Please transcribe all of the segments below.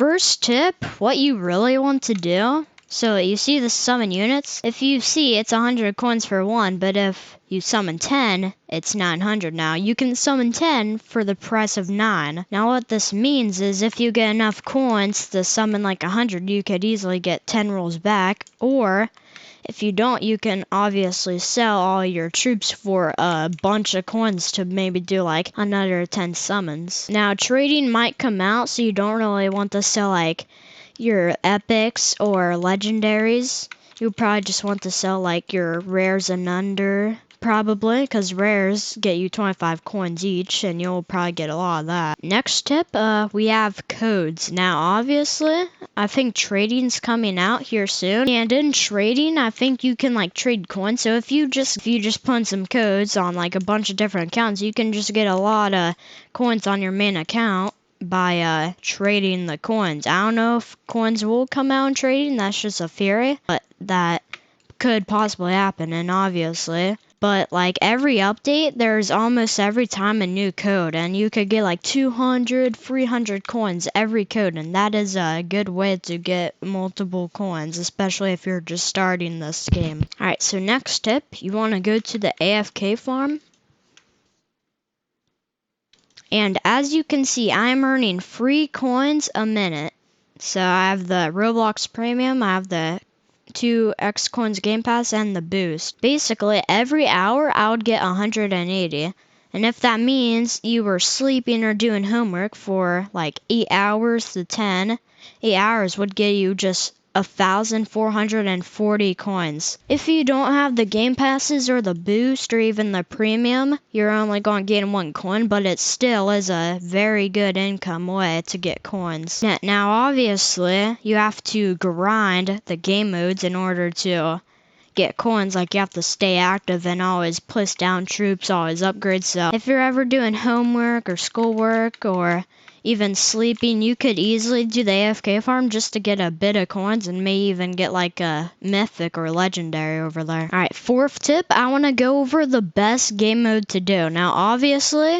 First tip, what you really want to do. So you see the summon units? If you see, it's 100 coins for one, but if you summon 10, it's 900 now. You can summon 10 for the price of 9. Now what this means is if you get enough coins to summon like 100, you could easily get 10 rolls back. Or if you don't, you can obviously sell all your troops for a bunch of coins to maybe do like another 10 summons. Now trading might come out, so you don't really want to sell like your epics or legendaries. You probably just want to sell like your rares and under, probably, because rares get you 25 coins each, and you'll probably get a lot of that. Next tip, we have codes. Now, obviously, I think trading's coming out here soon, and in trading, I think you can like trade coins. So if you just put in some codes on like a bunch of different accounts, you can just get a lot of coins on your main account by trading the coins. I don't know if coins will come out in trading, that's just a theory, but that could possibly happen, and obviously. But like every update, there's almost every time a new code, and you could get like 200, 300 coins every code, and that is a good way to get multiple coins, especially if you're just starting this game. Alright, so next tip, you want to go to the AFK farm. And as you can see, I'm earning 3 coins a minute. So I have the Roblox Premium, I have the 2x coins Game Pass, and the boost. Basically, every hour I would get 180. And if that means you were sleeping or doing homework for like 8 hours to 10, 8 hours would get you just 1,440 coins. If you don't have the Game Passes or the boost or even the premium, you're only going to get 1 coin, but it still is a very good income way to get coins. Now obviously, you have to grind the game modes in order to get coins. Like you have to stay active and always place down troops, always upgrade. So if you're ever doing homework or schoolwork or even sleeping, you could easily do the AFK farm just to get a bit of coins and may even get like a mythic or legendary over there. Alright, fourth tip, I want to go over the best game mode to do. Now obviously,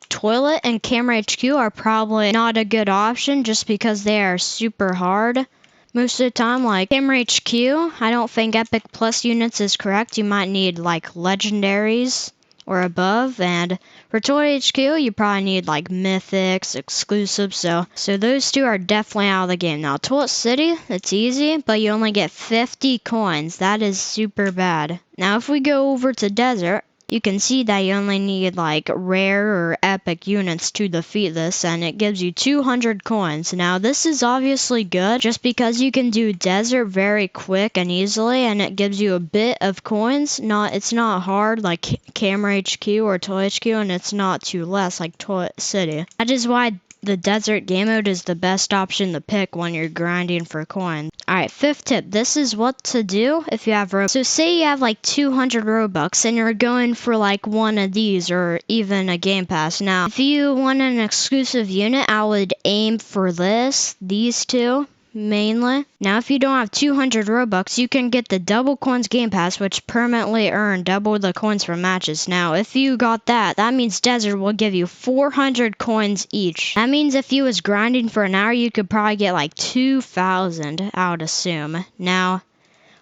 Toilet and Camera HQ are probably not a good option just because they are super hard most of the time. Like Camera HQ, I don't think Epic Plus units is correct. You might need like legendaries or above, and for Toy HQ you probably need like mythics, exclusives, so those two are definitely out of the game. Now Toilet City, it's easy, but you only get 50 coins. That is super bad. Now if we go over to Desert, you can see that you only need like rare or epic units to defeat this, and it gives you 200 coins. Now this is obviously good just because you can do desert very quick and easily, and it gives you a bit of coins. It's not hard like Camera HQ or Toy HQ, and it's not too less like Toy City. That is why the desert game mode is the best option to pick when you're grinding for coins. Alright, fifth tip. This is what to do if you have Robux. So say you have like 200 Robux and you're going for like one of these or even a Game Pass. Now, if you want an exclusive unit, I would aim for these two mainly. Now, if you don't have 200 Robux, you can get the double coins Game Pass, which permanently earn double the coins from matches. Now, if you got that means Desert will give you 400 coins each. That means if you was grinding for an hour, you could probably get like 2,000, I would assume. Now,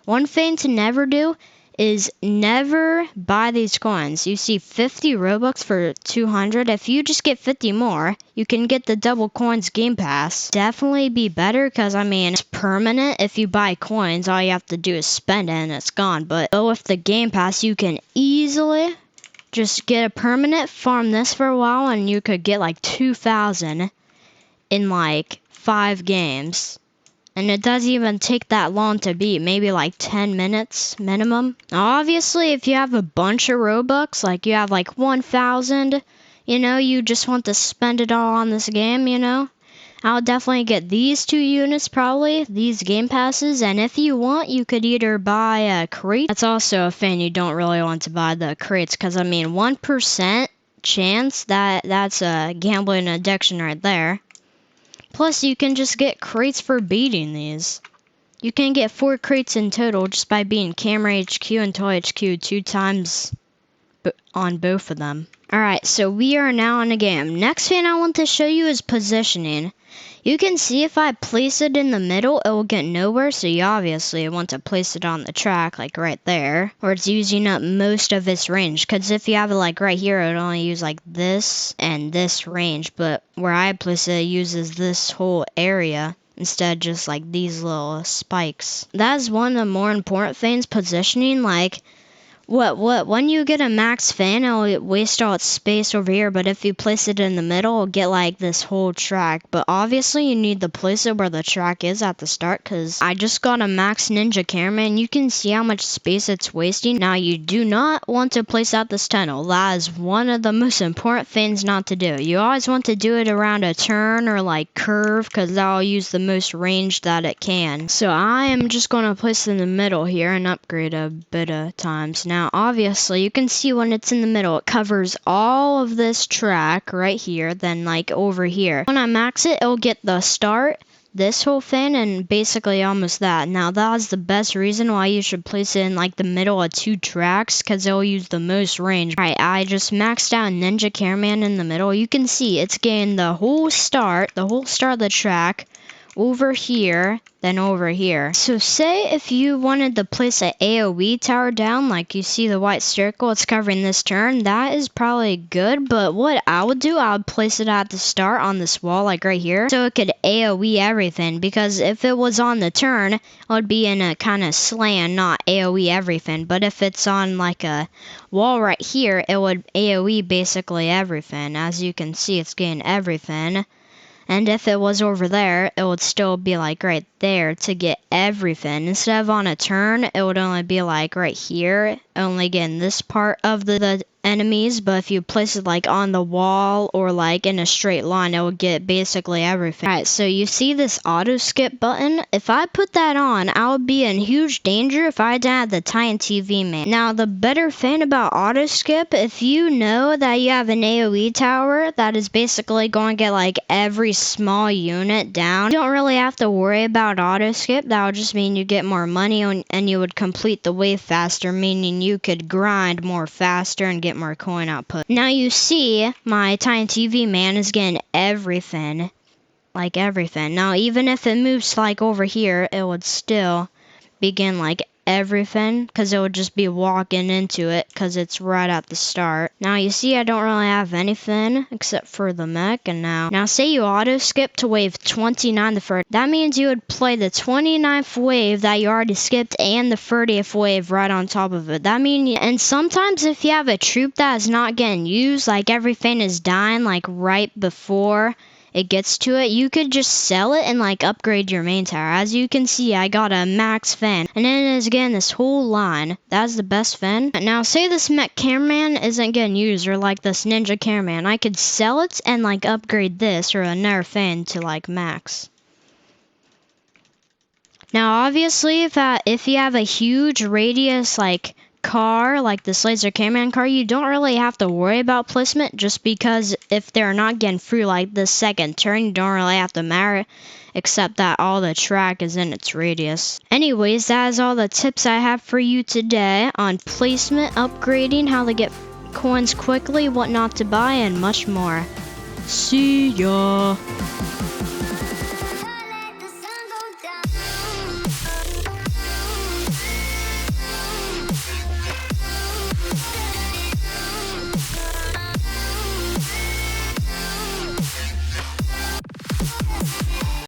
one thing to never do is never buy these coins. You see 50 Robux for 200. If you just get 50 more, you can get the double coins Game Pass. Definitely be better because, I mean, it's permanent. If you buy coins, all you have to do is spend it and it's gone. But with the Game Pass, you can easily just get a permanent, farm this for a while, and you could get like 2,000 in like 5 games. And it doesn't even take that long to beat, maybe like 10 minutes minimum. Now, obviously, if you have a bunch of Robux, like you have like 1,000, you just want to spend it all on this game, I'll definitely get these 2 units probably, these Game Passes, and if you want, you could either buy a crate. That's also a thing, you don't really want to buy the crates, because I mean, 1% chance, that's a gambling addiction right there. Plus, you can just get crates for beating these. You can get 4 crates in total just by beating Camera HQ and Toy HQ 2 times on both of them. Alright, so we are now in a game. Next thing I want to show you is positioning. You can see if I place it in the middle, it will get nowhere. So you obviously want to place it on the track, like right there, where it's using up most of its range. Because if you have it like right here, it would only use like this and this range. But where I place it, it uses this whole area instead of just like these little spikes. That is one of the more important things, positioning. Like, when you get a max fan, it'll waste all its space over here, but if you place it in the middle, it'll get like this whole track. But obviously you need to place it where the track is at the start, because I just got a max ninja cameraman. You can see how much space it's wasting. Now you do not want to place out this tunnel. That is one of the most important things not to do. You always want to do it around a turn or like curve, because that'll use the most range that it can. So I am just going to place it in the middle here and upgrade a bit of times. Now obviously you can see when it's in the middle, it covers all of this track right here, then like over here. When I max it, it'll get the start, this whole thing, and basically almost that. Now that is the best reason why you should place it in like the middle of two tracks, because it'll use the most range. Alright, I just maxed out Ninja Cameraman in the middle. You can see it's getting the whole start of the track over here, then over here. So say if you wanted to place an AoE tower down, like you see the white circle, it's covering this turn, that is probably good. But what I would do, I would place it at the start on this wall, like right here, so it could AoE everything. Because if it was on the turn, it would be in a kind of slant, not AoE everything. But if it's on like a wall right here, it would AoE basically everything. As you can see, it's getting everything. And if it was over there, it would still be like right there to get everything. Instead of on a turn, it would only be like right here, only getting this part of the enemies. But if you place it like on the wall or like in a straight line, it would get basically everything. Alright, so you see this auto skip button? If I put that on, I would be in huge danger if I didn't have the Titan TV man. Now the better thing about auto skip, if you know that you have an AoE tower that is basically going to get like every small unit down, you don't really have to worry about auto skip. That would just mean you get more money and you would complete the wave faster, meaning you could grind more faster and get more coin output. Now you see my Titan TV man is getting everything, like everything. Now even if it moves like over here, it would still begin like everything, because it would just be walking into it because it's right at the start. Now you see I don't really have anything except for the mech. And now say you auto skip to wave 29 the first, that means you would play the 29th wave that you already skipped and the 30th wave right on top of it. That means, and sometimes if you have a troop that is not getting used, like everything is dying like right before it gets to it, you could just sell it and like upgrade your main tower. As you can see, I got a max fan, and then it is getting this whole line. That's the best fan. Now say this mech cameraman isn't getting used, or like this ninja cameraman, I could sell it and like upgrade this or another fan to like max. Now obviously if you have a huge radius like car, like this laser cameraman car, you don't really have to worry about placement, just because if they're not getting through like the second turn, you don't really have to matter, except that all the track is in its radius. Anyways, that is all the tips I have for you today on placement, upgrading, how to get coins quickly, what not to buy, and much more. See ya!